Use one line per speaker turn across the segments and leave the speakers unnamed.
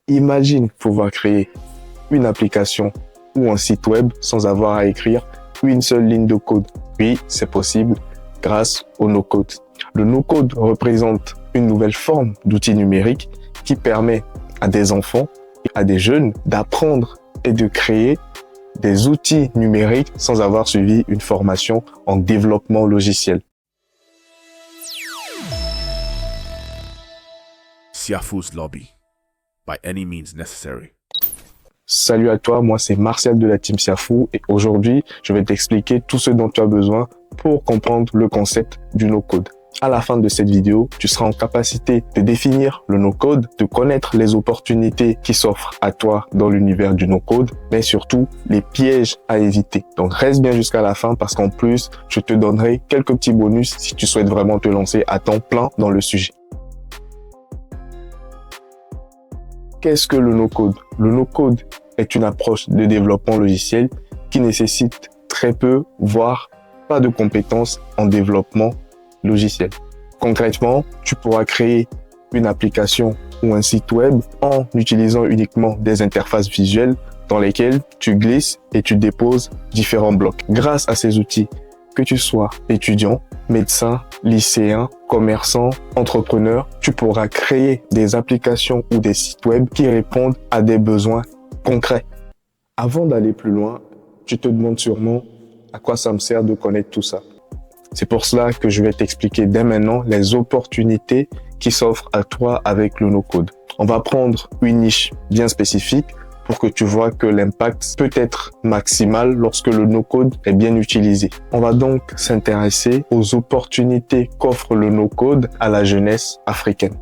Imagine pouvoir créer une application ou un site web sans avoir à écrire une seule ligne de code. Oui, c'est possible grâce au no-code. Le no-code représente une nouvelle forme d'outil numérique qui permet à des enfants et à des jeunes d'apprendre et de créer des outils numériques sans avoir suivi une formation en développement logiciel.
Siafu's Lobby, by any means necessary.
Salut à toi, moi c'est Martial de la team Siafou et aujourd'hui je vais t'expliquer tout ce dont tu as besoin pour comprendre le concept du no-code. À la fin de cette vidéo, tu seras en capacité de définir le no-code, de connaître les opportunités qui s'offrent à toi dans l'univers du no-code, mais surtout les pièges à éviter. Donc reste bien jusqu'à la fin parce qu'en plus, je te donnerai quelques petits bonus si tu souhaites vraiment te lancer à temps plein dans le sujet. Qu'est-ce que le no-code? Le no-code est une approche de développement logiciel qui nécessite très peu, voire pas de compétences en développement logiciel. Concrètement, tu pourras créer une application ou un site web en utilisant uniquement des interfaces visuelles dans lesquelles tu glisses et tu déposes différents blocs. Grâce à ces outils, que tu sois étudiant, médecin, lycéen, commerçant, entrepreneur, tu pourras créer des applications ou des sites web qui répondent à des besoins concrets. Avant d'aller plus loin, tu te demandes sûrement à quoi ça me sert de connaître tout ça. C'est pour cela que je vais t'expliquer dès maintenant les opportunités qui s'offrent à toi avec le no-code. On va prendre une niche bien spécifique pour que tu vois que l'impact peut être maximal lorsque le no-code est bien utilisé. On va donc s'intéresser aux opportunités qu'offre le no-code à la jeunesse africaine.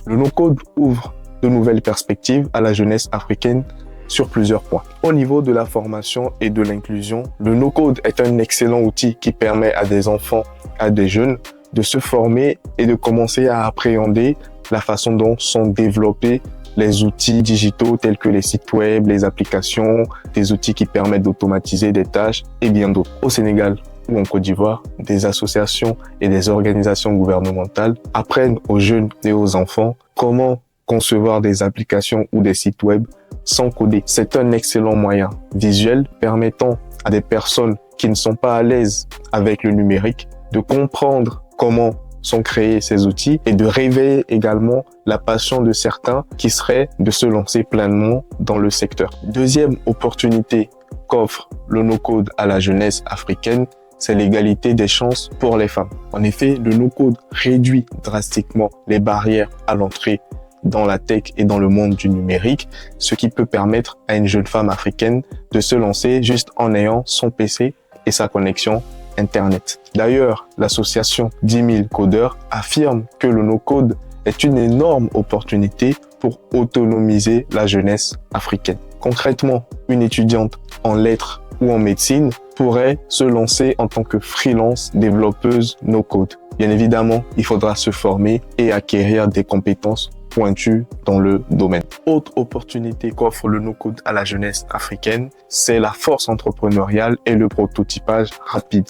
Le no-code ouvre de nouvelles perspectives à la jeunesse africaine sur plusieurs points. Au niveau de la formation et de l'inclusion, le no-code est un excellent outil qui permet à des enfants, à des jeunes de se former et de commencer à appréhender la façon dont sont développés les outils digitaux tels que les sites web, les applications, des outils qui permettent d'automatiser des tâches et bien d'autres. Au Sénégal ou en Côte d'Ivoire, des associations et des organisations gouvernementales apprennent aux jeunes et aux enfants comment concevoir des applications ou des sites web sans coder. C'est un excellent moyen visuel permettant à des personnes qui ne sont pas à l'aise avec le numérique de comprendre comment sont créés ces outils et de réveiller également la passion de certains qui seraient de se lancer pleinement dans le secteur. Deuxième opportunité qu'offre le no-code à la jeunesse africaine, c'est l'égalité des chances pour les femmes. En effet, le no-code réduit drastiquement les barrières à l'entrée dans la tech et dans le monde du numérique, ce qui peut permettre à une jeune femme africaine de se lancer juste en ayant son PC et sa connexion Internet. D'ailleurs, l'association 10 000 codeurs affirme que le no-code est une énorme opportunité pour autonomiser la jeunesse africaine. Concrètement, une étudiante en lettres ou en médecine pourrait se lancer en tant que freelance développeuse no-code. Bien évidemment, il faudra se former et acquérir des compétences pointues dans le domaine. Autre opportunité qu'offre le no-code à la jeunesse africaine, c'est la force entrepreneuriale et le prototypage rapide.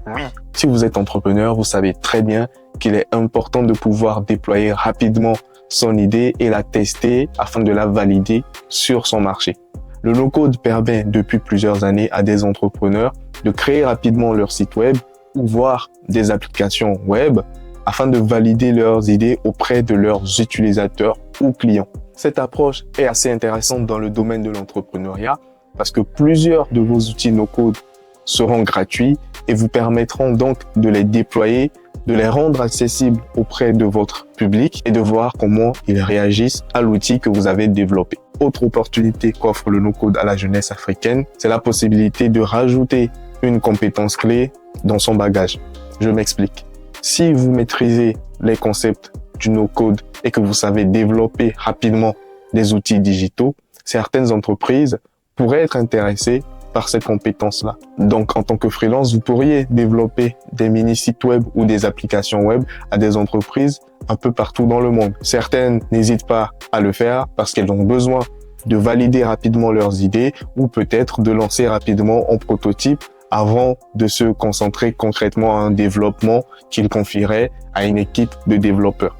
Oui, si vous êtes entrepreneur, vous savez très bien qu'il est important de pouvoir déployer rapidement son idée et la tester afin de la valider sur son marché. Le no-code permet depuis plusieurs années à des entrepreneurs de créer rapidement leur site web ou voire des applications web afin de valider leurs idées auprès de leurs utilisateurs ou clients. Cette approche est assez intéressante dans le domaine de l'entrepreneuriat parce que plusieurs de vos outils no-code seront gratuits et vous permettront donc de les déployer, de les rendre accessibles auprès de votre public et de voir comment ils réagissent à l'outil que vous avez développé. Autre opportunité qu'offre le no-code à la jeunesse africaine, c'est la possibilité de rajouter une compétence clé dans son bagage. Je m'explique. Si vous maîtrisez les concepts du no-code et que vous savez développer rapidement des outils digitaux, certaines entreprises pourraient être intéressées par cette compétence-là. Donc, en tant que freelance, vous pourriez développer des mini-sites web ou des applications web à des entreprises un peu partout dans le monde. Certaines n'hésitent pas à le faire parce qu'elles ont besoin de valider rapidement leurs idées ou peut-être de lancer rapidement un prototype avant de se concentrer concrètement à un développement qu'ils confieraient à une équipe de développeurs.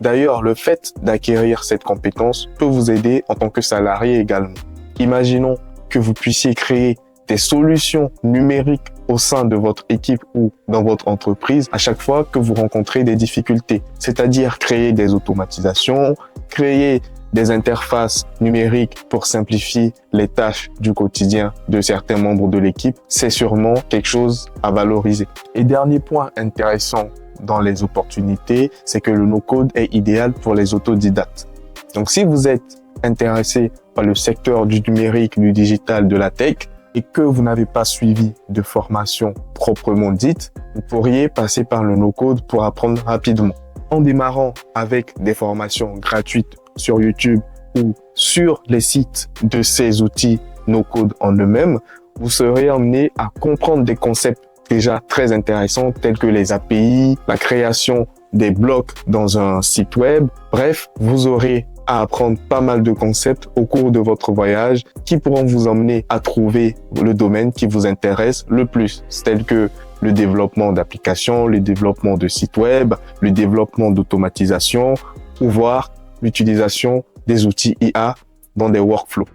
D'ailleurs, le fait d'acquérir cette compétence peut vous aider en tant que salarié également. Imaginons que vous puissiez créer des solutions numériques au sein de votre équipe ou dans votre entreprise à chaque fois que vous rencontrez des difficultés. C'est-à-dire créer des automatisations, créer des interfaces numériques pour simplifier les tâches du quotidien de certains membres de l'équipe. C'est sûrement quelque chose à valoriser. Et dernier point intéressant dans les opportunités, c'est que le no-code est idéal pour les autodidactes. Donc si vous êtes intéressé par le secteur du numérique, du digital, de la tech, et que vous n'avez pas suivi de formation proprement dite, vous pourriez passer par le no-code pour apprendre rapidement. En démarrant avec des formations gratuites sur YouTube ou sur les sites de ces outils no-code en eux-mêmes, vous serez amené à comprendre des concepts déjà très intéressants tels que les API, la création des blocs dans un site web. Bref, vous aurez à apprendre pas mal de concepts au cours de votre voyage qui pourront vous emmener à trouver le domaine qui vous intéresse le plus, tel que le développement d'applications, le développement de sites web, le développement d'automatisation ou voire l'utilisation des outils IA dans des workflows.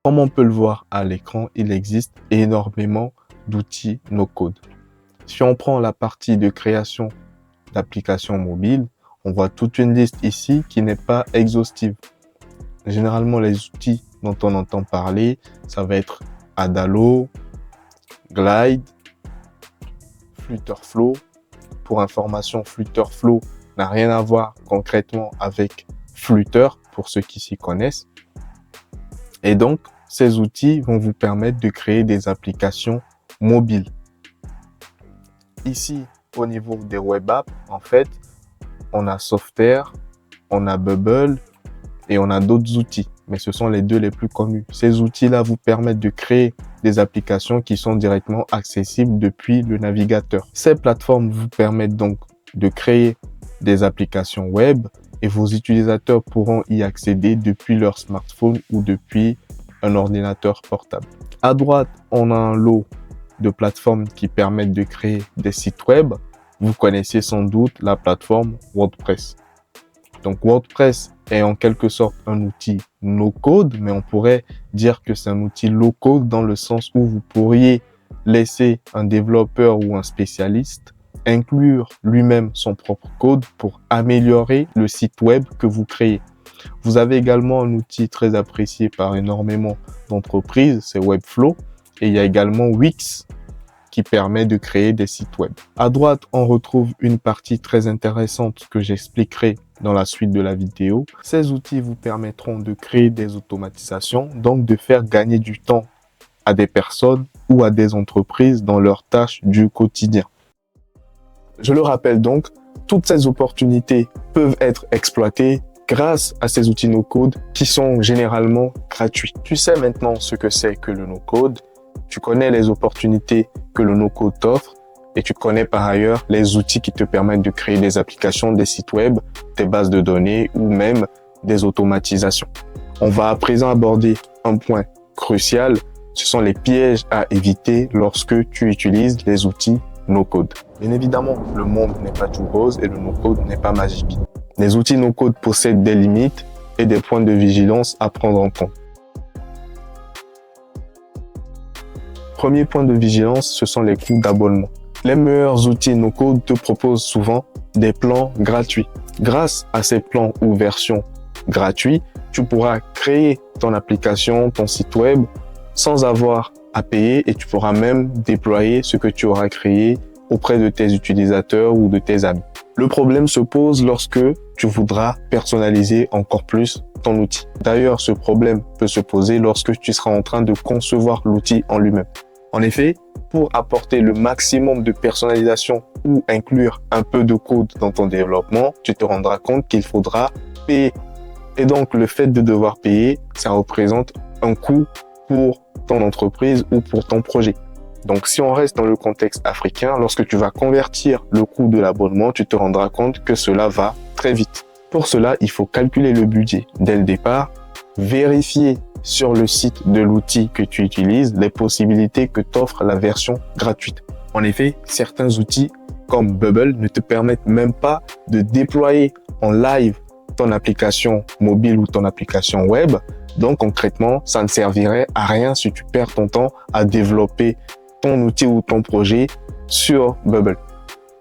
Comme on peut le voir à l'écran, il existe énormément d'outils no-code. Si on prend la partie de création d'applications mobiles, on voit toute une liste ici qui n'est pas exhaustive. Généralement, les outils dont on entend parler, ça va être Adalo, Glide, Flutterflow. Pour information, Flutterflow n'a rien à voir concrètement avec Flutter, pour ceux qui s'y connaissent. Et donc, ces outils vont vous permettre de créer des applications mobiles. Ici, au niveau des web apps, en fait, on a Software, on a Bubble et on a d'autres outils. Mais ce sont les deux les plus connus. Ces outils-là vous permettent de créer des applications qui sont directement accessibles depuis le navigateur. Ces plateformes vous permettent donc de créer des applications web et vos utilisateurs pourront y accéder depuis leur smartphone ou depuis un ordinateur portable. À droite, on a un lot de plateformes qui permettent de créer des sites web. Vous connaissez sans doute la plateforme WordPress. Donc WordPress est en quelque sorte un outil no-code, mais on pourrait dire que c'est un outil low-code dans le sens où vous pourriez laisser un développeur ou un spécialiste inclure lui-même son propre code pour améliorer le site web que vous créez. Vous avez également un outil très apprécié par énormément d'entreprises, c'est Webflow, et il y a également Wix qui permet de créer des sites web. À droite, on retrouve une partie très intéressante que j'expliquerai dans la suite de la vidéo. Ces outils vous permettront de créer des automatisations, donc de faire gagner du temps à des personnes ou à des entreprises dans leurs tâches du quotidien. Je le rappelle donc, toutes ces opportunités peuvent être exploitées grâce à ces outils no-code qui sont généralement gratuits. Tu sais maintenant ce que c'est que le no-code, tu connais les opportunités que le no-code t'offre et tu connais par ailleurs les outils qui te permettent de créer des applications, des sites web, des bases de données ou même des automatisations. On va à présent aborder un point crucial, ce sont les pièges à éviter lorsque tu utilises les outils no-code. Bien évidemment, le monde n'est pas tout rose et le no-code n'est pas magique. Les outils no-code possèdent des limites et des points de vigilance à prendre en compte. Premier point de vigilance, ce sont les coûts d'abonnement. Les meilleurs outils no-code te proposent souvent des plans gratuits. Grâce à ces plans ou versions gratuits, tu pourras créer ton application, ton site web sans avoir à payer et tu pourras même déployer ce que tu auras créé auprès de tes utilisateurs ou de tes amis. Le problème se pose lorsque tu voudras personnaliser encore plus ton outil. D'ailleurs, ce problème peut se poser lorsque tu seras en train de concevoir l'outil en lui-même. En effet, pour apporter le maximum de personnalisation ou inclure un peu de code dans ton développement, tu te rendras compte qu'il faudra payer. Et donc, le fait de devoir payer, ça représente un coût pour ton entreprise ou pour ton projet. Donc, si on reste dans le contexte africain, lorsque tu vas convertir le coût de l'abonnement, tu te rendras compte que cela va très vite. Pour cela, il faut calculer le budget dès le départ, vérifier sur le site de l'outil que tu utilises les possibilités que t'offre la version gratuite. En effet, certains outils comme Bubble ne te permettent même pas de déployer en live ton application mobile ou ton application web. Donc concrètement, ça ne servirait à rien si tu perds ton temps à développer ton outil ou ton projet sur Bubble.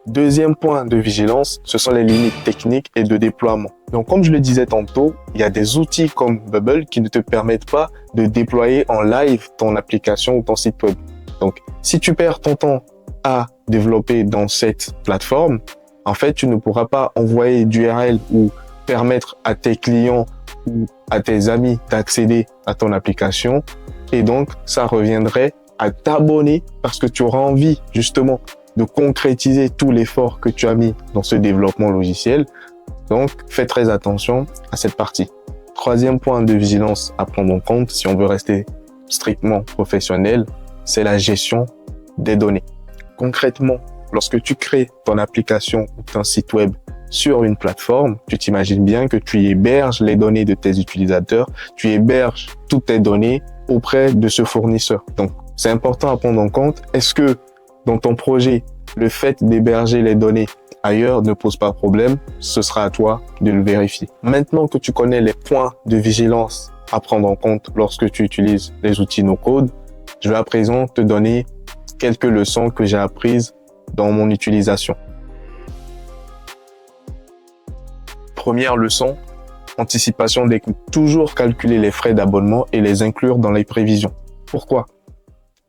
Deuxième point de vigilance, ce sont les limites techniques et de déploiement. Donc, comme je le disais tantôt, il y a des outils comme Bubble qui ne te permettent pas de déployer en live ton application ou ton site web. Donc, si tu perds ton temps à développer dans cette plateforme, en fait, tu ne pourras pas envoyer d'URL ou permettre à tes clients ou à tes amis d'accéder à ton application. Et donc, ça reviendrait à t'abonner parce que tu auras envie, justement, de concrétiser tout l'effort que tu as mis dans ce développement logiciel. Donc, fais très attention à cette partie. Troisième point de vigilance à prendre en compte, si on veut rester strictement professionnel, c'est la gestion des données. Concrètement, lorsque tu crées ton application ou ton site web sur une plateforme, tu t'imagines bien que tu héberges les données de tes utilisateurs, tu héberges toutes tes données auprès de ce fournisseur. Donc, c'est important à prendre en compte. Est-ce que dans ton projet, le fait d'héberger les données ailleurs ne pose pas problème? Ce sera à toi de le vérifier. Maintenant que tu connais les points de vigilance à prendre en compte lorsque tu utilises les outils no-code, je vais à présent te donner quelques leçons que j'ai apprises dans mon utilisation. Première leçon, anticipation des coûts. Toujours calculer les frais d'abonnement et les inclure dans les prévisions. Pourquoi?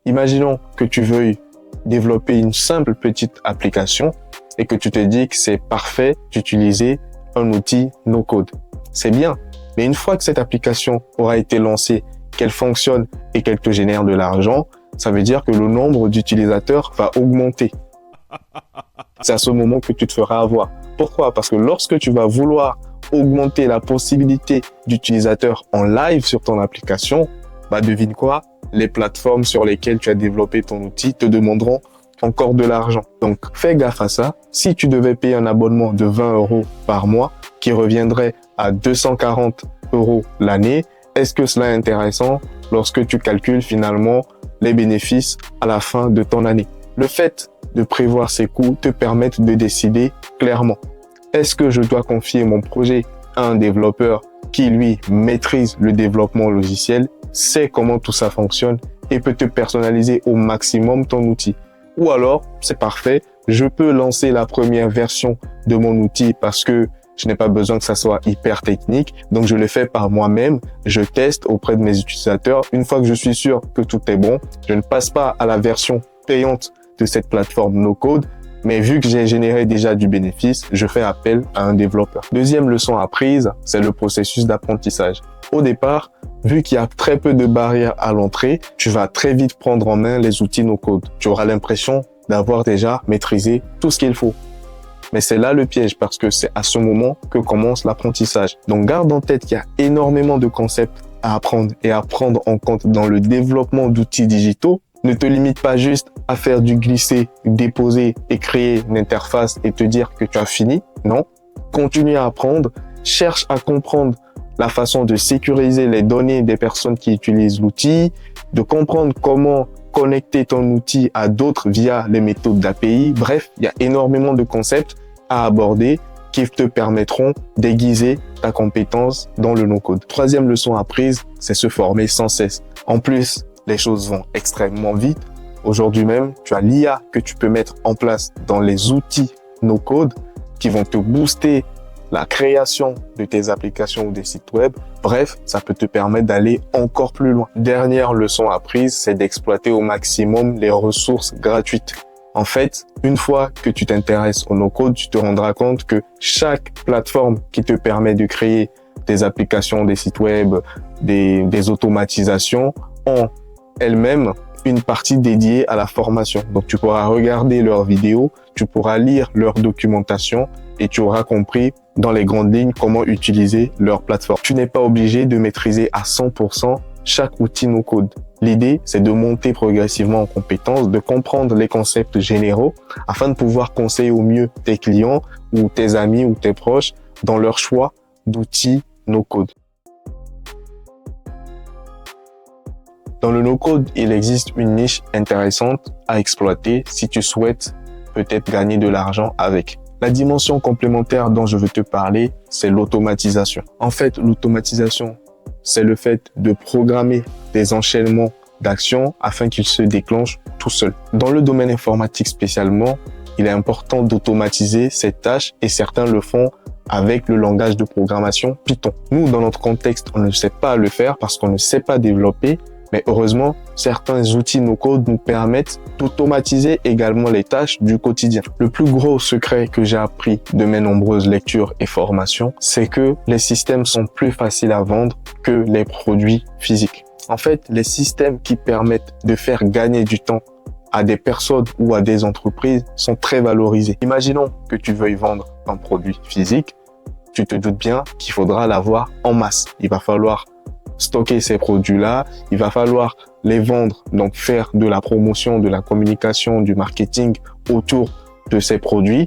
Imaginons que tu veuilles développer une simple petite application et que tu te dis que c'est parfait d'utiliser un outil no-code. C'est bien, mais une fois que cette application aura été lancée, qu'elle fonctionne et qu'elle te génère de l'argent, ça veut dire que le nombre d'utilisateurs va augmenter. C'est à ce moment que tu te feras avoir. Pourquoi? Parce que lorsque tu vas vouloir augmenter la possibilité d'utilisateurs en live sur ton application, devine quoi? Les plateformes sur lesquelles tu as développé ton outil te demanderont encore de l'argent. Donc, fais gaffe à ça. Si tu devais payer un abonnement de 20 € par mois, qui reviendrait à 240 € l'année, est-ce que cela est intéressant lorsque tu calcules finalement les bénéfices à la fin de ton année? Le fait de prévoir ces coûts te permet de décider clairement. Est-ce que je dois confier mon projet à un développeur qui, lui, maîtrise le développement logiciel, sait comment tout ça fonctionne et peut te personnaliser au maximum ton outil? Ou alors, c'est parfait, je peux lancer la première version de mon outil parce que je n'ai pas besoin que ça soit hyper technique, donc je le fais par moi-même, je teste auprès de mes utilisateurs. Une fois que je suis sûr que tout est bon, je ne passe pas à la version payante de cette plateforme no-code, mais vu que j'ai généré déjà du bénéfice, je fais appel à un développeur. Deuxième leçon apprise, c'est le processus d'apprentissage. Au départ, vu qu'il y a très peu de barrières à l'entrée, tu vas très vite prendre en main les outils no-code. Tu auras l'impression d'avoir déjà maîtrisé tout ce qu'il faut. Mais c'est là le piège parce que c'est à ce moment que commence l'apprentissage. Donc garde en tête qu'il y a énormément de concepts à apprendre et à prendre en compte dans le développement d'outils digitaux. Ne te limite pas juste à faire du glisser, déposer et créer une interface et te dire que tu as fini. Non, continue à apprendre, cherche à comprendre la façon de sécuriser les données des personnes qui utilisent l'outil, de comprendre comment connecter ton outil à d'autres via les méthodes d'API. Bref, il y a énormément de concepts à aborder qui te permettront d'aiguiser ta compétence dans le no-code. Troisième leçon apprise, c'est se former sans cesse. En plus, les choses vont extrêmement vite. Aujourd'hui même, tu as l'IA que tu peux mettre en place dans les outils no-code qui vont te booster la création de tes applications ou des sites web. Bref, ça peut te permettre d'aller encore plus loin. Dernière leçon apprise, c'est d'exploiter au maximum les ressources gratuites. En fait, une fois que tu t'intéresses au no-code, tu te rendras compte que chaque plateforme qui te permet de créer des applications, des sites web, des automatisations ont elles-mêmes une partie dédiée à la formation. Donc, tu pourras regarder leurs vidéos, tu pourras lire leur documentation et tu auras compris dans les grandes lignes comment utiliser leur plateforme. Tu n'es pas obligé de maîtriser à 100% chaque outil no-code. L'idée, c'est de monter progressivement en compétences, de comprendre les concepts généraux afin de pouvoir conseiller au mieux tes clients ou tes amis ou tes proches dans leur choix d'outils no-code. Dans le no-code, il existe une niche intéressante à exploiter si tu souhaites peut-être gagner de l'argent avec. La dimension complémentaire dont je veux te parler, c'est l'automatisation. En fait, l'automatisation, c'est le fait de programmer des enchaînements d'actions afin qu'ils se déclenchent tout seuls. Dans le domaine informatique spécialement, il est important d'automatiser ces tâches et certains le font avec le langage de programmation Python. Nous, dans notre contexte, on ne sait pas le faire parce qu'on ne sait pas développer, mais heureusement, certains outils no-code nous permettent d'automatiser également les tâches du quotidien. Le plus gros secret que j'ai appris de mes nombreuses lectures et formations, c'est que les systèmes sont plus faciles à vendre que les produits physiques. En fait, les systèmes qui permettent de faire gagner du temps à des personnes ou à des entreprises sont très valorisés. Imaginons que tu veuilles vendre un produit physique, tu te doutes bien qu'il faudra l'avoir en masse. Il va falloir stocker ces produits-là, il va falloir les vendre, donc faire de la promotion, de la communication, du marketing autour de ces produits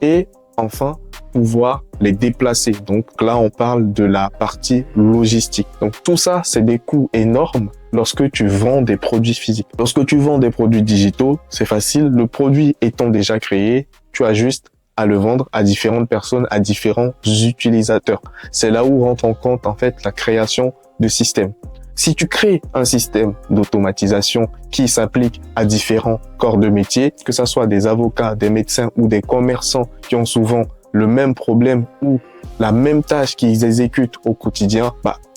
et enfin pouvoir les déplacer. Donc là, on parle de la partie logistique. Donc tout ça, c'est des coûts énormes lorsque tu vends des produits physiques. Lorsque tu vends des produits digitaux, c'est facile. Le produit étant déjà créé, tu as juste à le vendre à différentes personnes, à différents utilisateurs. C'est là où rentre en compte en fait la création de systèmes. Si tu crées un système d'automatisation qui s'applique à différents corps de métier, que ce soit des avocats, des médecins ou des commerçants qui ont souvent le même problème ou la même tâche qu'ils exécutent au quotidien,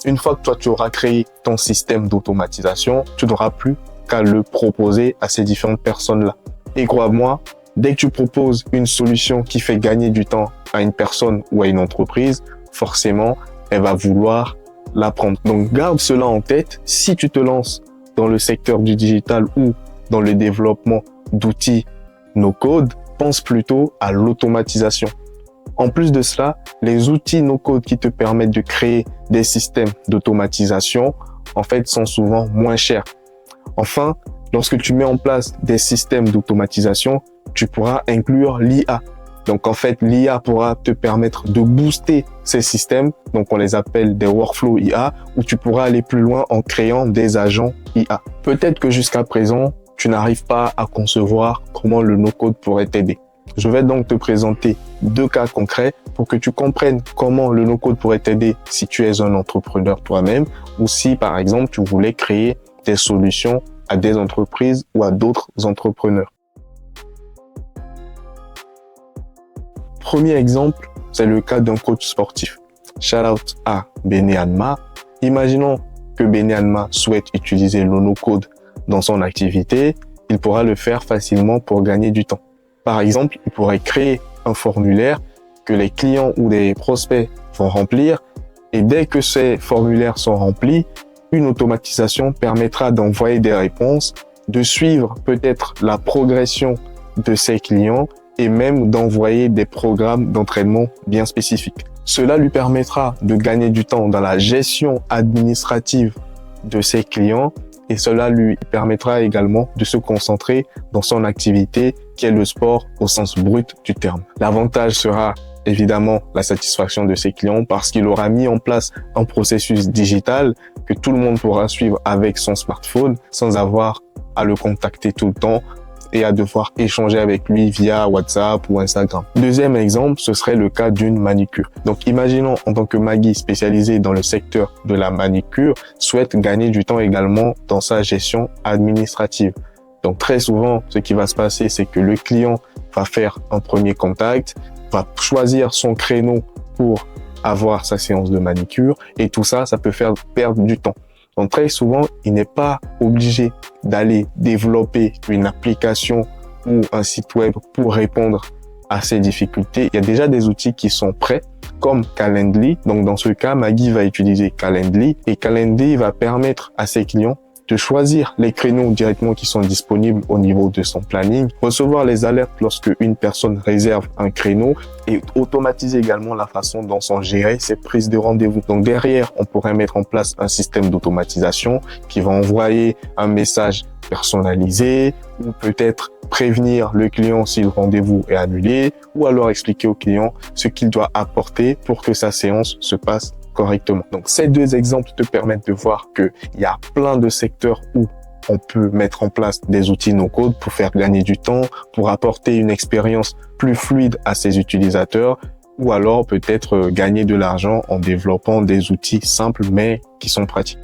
une fois que toi tu auras créé ton système d'automatisation, tu n'auras plus qu'à le proposer à ces différentes personnes-là. Et crois-moi, dès que tu proposes une solution qui fait gagner du temps à une personne ou à une entreprise, forcément, elle va vouloir l'apprendre. Donc, garde cela en tête. Si tu te lances dans le secteur du digital ou dans le développement d'outils no-code, pense plutôt à l'automatisation. En plus de cela, les outils no-code qui te permettent de créer des systèmes d'automatisation, en fait, sont souvent moins chers. Enfin, lorsque tu mets en place des systèmes d'automatisation, tu pourras inclure l'IA. Donc, en fait, l'IA pourra te permettre de booster ces systèmes. Donc, on les appelle des workflows IA, où tu pourras aller plus loin en créant des agents IA. Peut-être que jusqu'à présent, tu n'arrives pas à concevoir comment le no-code pourrait t'aider. Je vais donc te présenter 2 cas concrets pour que tu comprennes comment le no-code pourrait t'aider si tu es un entrepreneur toi-même ou si, par exemple, tu voulais créer des solutions à des entreprises ou à d'autres entrepreneurs. Premier exemple, c'est le cas d'un coach sportif. Shout out à Benny Adma. Imaginons que Benny Adma souhaite utiliser le no-code dans son activité. Il pourra le faire facilement pour gagner du temps. Par exemple, il pourrait créer un formulaire que les clients ou les prospects vont remplir et dès que ces formulaires sont remplis, une automatisation permettra d'envoyer des réponses, de suivre peut-être la progression de ses clients et même d'envoyer des programmes d'entraînement bien spécifiques. Cela lui permettra de gagner du temps dans la gestion administrative de ses clients et cela lui permettra également de se concentrer dans son activité qui est le sport au sens brut du terme. L'avantage sera évidemment la satisfaction de ses clients parce qu'il aura mis en place un processus digital que tout le monde pourra suivre avec son smartphone sans avoir à le contacter tout le temps et à devoir échanger avec lui via WhatsApp ou Instagram. Deuxième exemple, ce serait le cas d'une manicure. Donc, imaginons en tant que Maggie spécialisée dans le secteur de la manicure, souhaite gagner du temps également dans sa gestion administrative. Donc, très souvent, ce qui va se passer, c'est que le client va faire un premier contact, va choisir son créneau pour avoir sa séance de manicure et tout ça, ça peut faire perdre du temps. Donc très souvent, il n'est pas obligé d'aller développer une application ou un site web pour répondre à ces difficultés. Il y a déjà des outils qui sont prêts comme Calendly. Donc dans ce cas, Maggie va utiliser Calendly et Calendly va permettre à ses clients de choisir les créneaux directement qui sont disponibles au niveau de son planning, recevoir les alertes lorsque une personne réserve un créneau et automatiser également la façon dont sont gérées ses prises de rendez-vous. Donc derrière, on pourrait mettre en place un système d'automatisation qui va envoyer un message personnalisé ou peut-être prévenir le client si le rendez-vous est annulé ou alors expliquer au client ce qu'il doit apporter pour que sa séance se passe correctement. Donc, ces 2 exemples te permettent de voir qu'il y a plein de secteurs où on peut mettre en place des outils no-code pour faire gagner du temps, pour apporter une expérience plus fluide à ses utilisateurs, ou alors peut-être gagner de l'argent en développant des outils simples mais qui sont pratiques.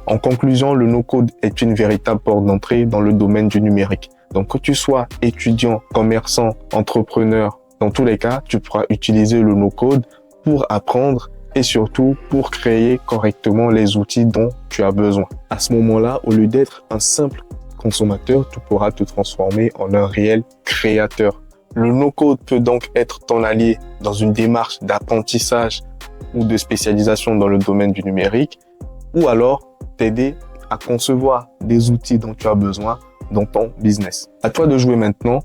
En conclusion, le no-code est une véritable porte d'entrée dans le domaine du numérique. Donc que tu sois étudiant, commerçant, entrepreneur, dans tous les cas, tu pourras utiliser le no-code pour apprendre et surtout pour créer correctement les outils dont tu as besoin. À ce moment-là, au lieu d'être un simple consommateur, tu pourras te transformer en un réel créateur. Le no-code peut donc être ton allié dans une démarche d'apprentissage ou de spécialisation dans le domaine du numérique, ou alors t'aider à concevoir des outils dont tu as besoin dans ton business. À toi de jouer maintenant,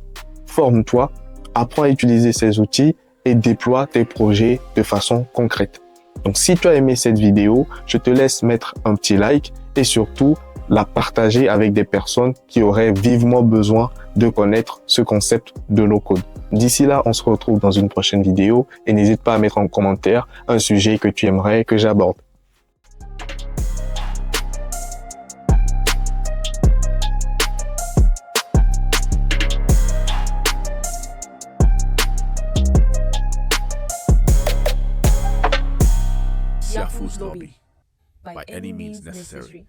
forme-toi, apprends à utiliser ces outils et déploie tes projets de façon concrète. Donc si tu as aimé cette vidéo, je te laisse mettre un petit like et surtout la partager avec des personnes qui auraient vivement besoin de connaître ce concept de no-code. D'ici là, on se retrouve dans une prochaine vidéo et n'hésite pas à mettre en commentaire un sujet que tu aimerais que j'aborde.
Siafu's Lobby. By any means necessary.